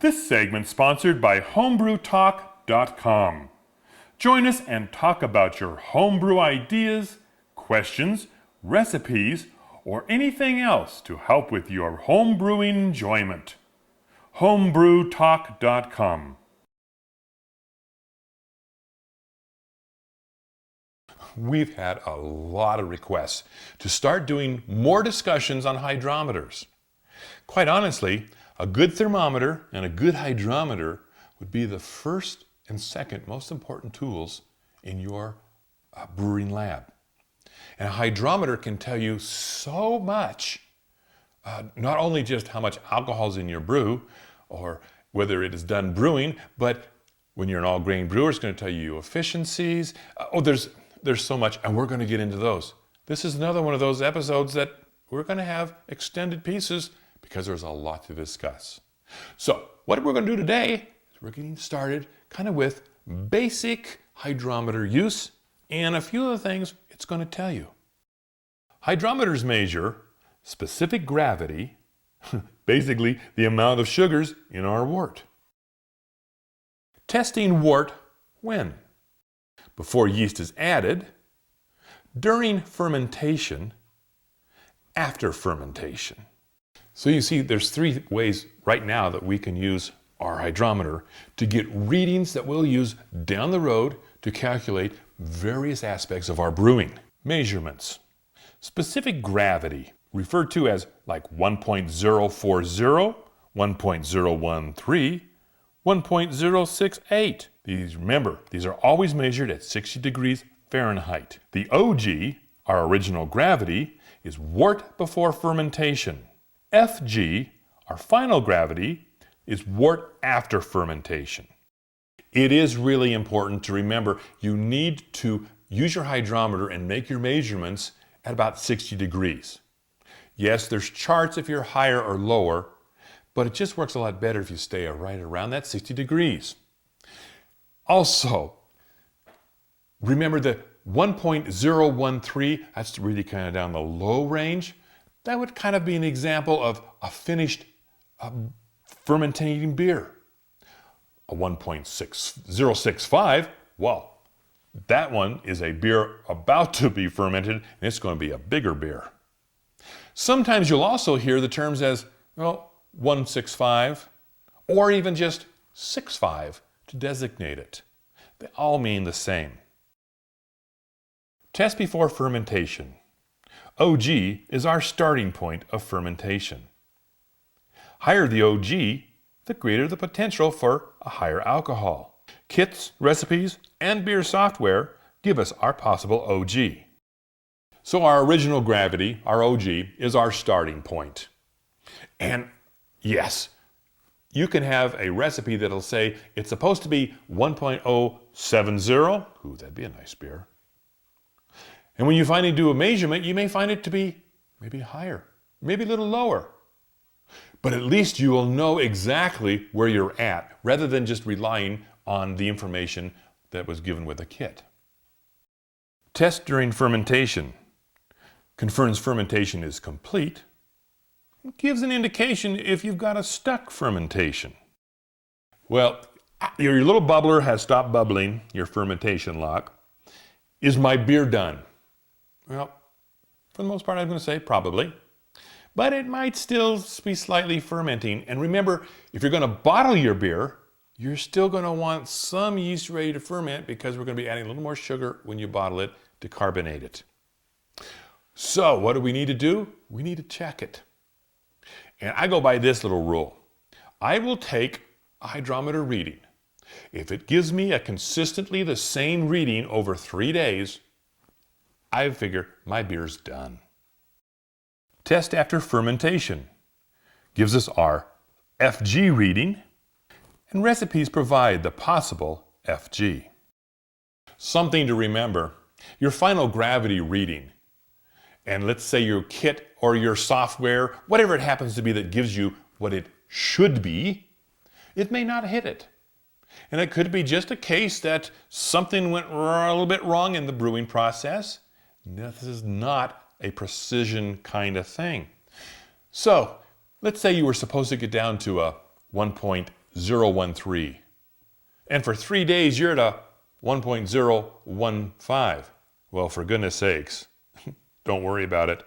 This segment sponsored by homebrewtalk.com. Join us and talk about your homebrew ideas, questions, recipes, or anything else to help with your homebrewing enjoyment. homebrewtalk.com. We've had a lot of requests to start doing more discussions on hydrometers. Quite honestly, a good thermometer and a good hydrometer would be the first and second most important tools in your brewing lab. And a hydrometer can tell you so much, not only just how much alcohol is in your brew or whether it is done brewing, but when you're an all-grain brewer, it's going to tell you efficiencies. There's so much, and we're going to get into those. This is another one of those episodes that we're going to have extended pieces because there's a lot to discuss. So what we're going to do today is we're getting started kind of with basic hydrometer use and a few of the things it's going to tell you. Hydrometers measure specific gravity, basically the amount of sugars in our wort. Testing wort when? Before yeast is added, during fermentation, after fermentation. So you see there's three ways right now that we can use our hydrometer to get readings that we'll use down the road to calculate various aspects of our brewing. Measurements. Specific gravity, referred to as like 1.040, 1.013, 1.068. Remember, these are always measured at 60 degrees Fahrenheit. The OG, our original gravity, is wort before fermentation. FG, our final gravity, is wort after fermentation. It is really important to remember you need to use your hydrometer and make your measurements at about 60 degrees. Yes, there's charts if you're higher or lower, but it just works a lot better if you stay right around that 60 degrees. Also, remember the 1.013, that's really kind of down the low range. That would kind of be an example of a finished fermentating beer. A 1.065, well, that one is a beer about to be fermented, and it's going to be a bigger beer. Sometimes you'll also hear the terms as, well, 165, or even just 65 to designate it. They all mean the same. Test before fermentation. OG is our starting point of fermentation. Higher the OG, the greater the potential for a higher alcohol. Kits, recipes, and beer software give us our possible OG. So our original gravity, our OG, is our starting point. And yes, you can have a recipe that'll say it's supposed to be 1.070. Ooh, that'd be a nice beer. And when you finally do a measurement, you may find it to be maybe higher, maybe a little lower. But at least you will know exactly where you're at, rather than just relying on the information that was given with a kit. Test during fermentation. Confirms fermentation is complete. It gives an indication if you've got a stuck fermentation. Well, your little bubbler has stopped bubbling, your fermentation lock. Is my beer done? Well, for the most part, I'm going to say probably. But it might still be slightly fermenting. And remember, if you're going to bottle your beer, you're still going to want some yeast ready to ferment because we're going to be adding a little more sugar when you bottle it to carbonate it. So what do we need to do? We need to check it. And I go by this little rule. I will take a hydrometer reading. If it gives me a consistently the same reading over 3 days, I figure my beer's done. Test after fermentation. Gives us our FG reading, and recipes provide the possible FG. Something to remember, your final gravity reading, and let's say your kit or your software, whatever it happens to be that gives you what it should be, it may not hit it. And it could be just a case that something went a little bit wrong in the brewing process. This is not a precision kind of thing. So let's say you were supposed to get down to a 1.0 1.013. And for 3 days, you're at a 1.015. Well, for goodness sakes, don't worry about it.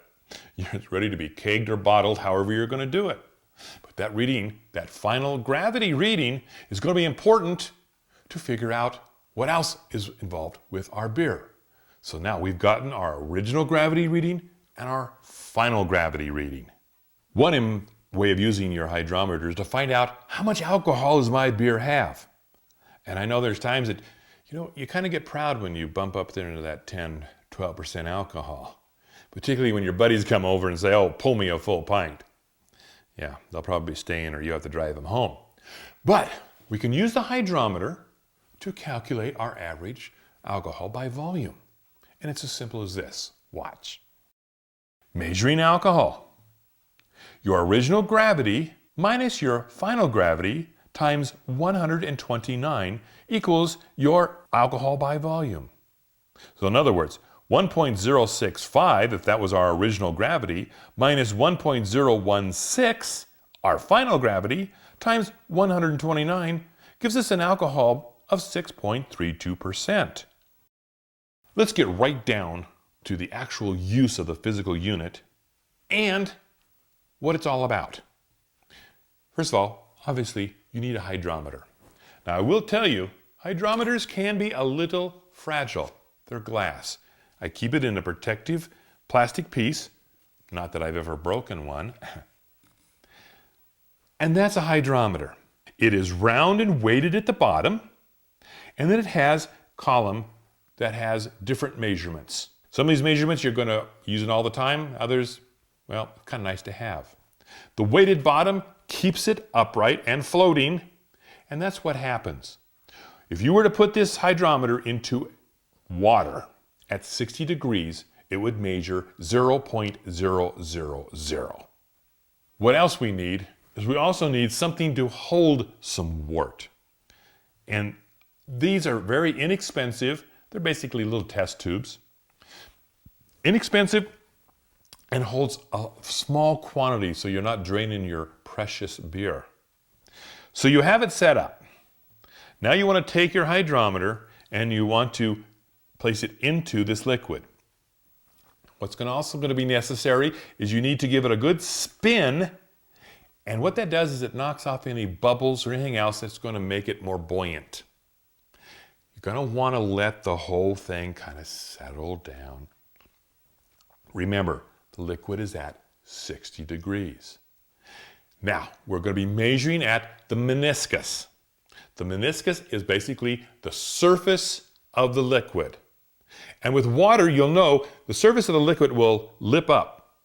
You're ready to be kegged or bottled, however you're going to do it. But that reading, that final gravity reading, is going to be important to figure out what else is involved with our beer. So now we've gotten our original gravity reading and our final gravity reading. One way of using your hydrometer is to find out how much alcohol does my beer have. And I know there's times that, you kind of get proud when you bump up there into that 10, 12% alcohol. Particularly when your buddies come over and say, oh, pull me a full pint. Yeah, they'll probably be staying or you have to drive them home. But we can use the hydrometer to calculate our average alcohol by volume. And it's as simple as this. Watch. Measuring alcohol. Your original gravity minus your final gravity times 129 equals your alcohol by volume. So in other words, 1.065, if that was our original gravity, minus 1.016, our final gravity, times 129, gives us an alcohol of 6.32%. Let's get right down to the actual use of the physical unit and what it's all about. First of all, obviously, you need a hydrometer. Now, I will tell you, hydrometers can be a little fragile. They're glass. I keep it in a protective plastic piece. Not that I've ever broken one. And that's a hydrometer. It is round and weighted at the bottom, and then it has a column that has different measurements. Some of these measurements you're going to use it all the time. Others, well, kind of nice to have. The weighted bottom keeps it upright and floating, and that's what happens. If you were to put this hydrometer into water at 60 degrees, it would measure 0.000. What else we need is we also need something to hold some wort. And these are very inexpensive. They're basically little test tubes. Inexpensive and holds a small quantity so you're not draining your precious beer. So you have it set up. Now you want to take your hydrometer and you want to place it into this liquid. What's also going to be necessary is you need to give it a good spin, and what that does is it knocks off any bubbles or anything else that's going to make it more buoyant. You're going to want to let the whole thing kind of settle down. Remember, the liquid is at 60 degrees. Now, we're going to be measuring at the meniscus. The meniscus is basically the surface of the liquid. And with water, you'll know the surface of the liquid will lip up.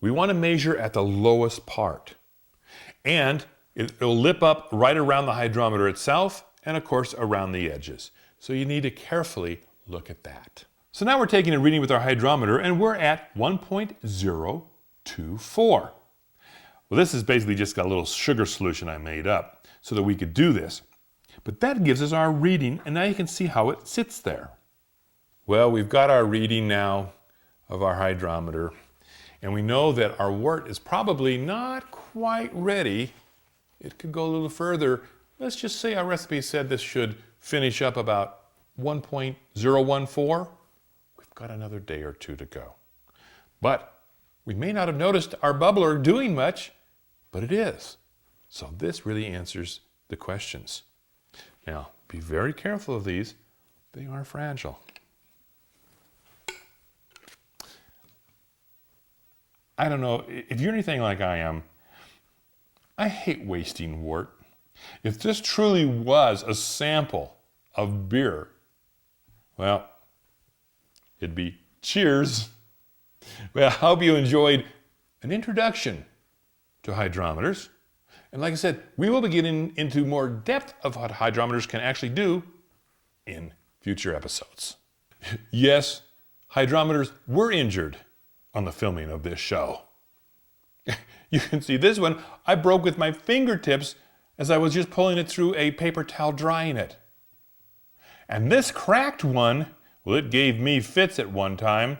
We want to measure at the lowest part. And it'll lip up right around the hydrometer itself and, of course, around the edges. So you need to carefully look at that. So now we're taking a reading with our hydrometer, and we're at 1.024. Well, this is basically just a little sugar solution I made up so that we could do this. But that gives us our reading, and now you can see how it sits there. Well, we've got our reading now of our hydrometer, and we know that our wort is probably not quite ready. It could go a little further. Let's just say our recipe said this should finish up about 1.014. We've got another day or two to go. But we may not have noticed our bubbler doing much, but it is. So this really answers the questions. Now, be very careful of these. They are fragile. I don't know, if you're anything like I am, I hate wasting wort. If this truly was a sample of beer, well, it'd be cheers. Well, I hope you enjoyed an introduction to hydrometers. And like I said, we will be getting into more depth of what hydrometers can actually do in future episodes. Yes, hydrometers were injured on the filming of this show. You can see this one I broke with my fingertips as I was just pulling it through a paper towel drying it. And this cracked one, well, it gave me fits at one time.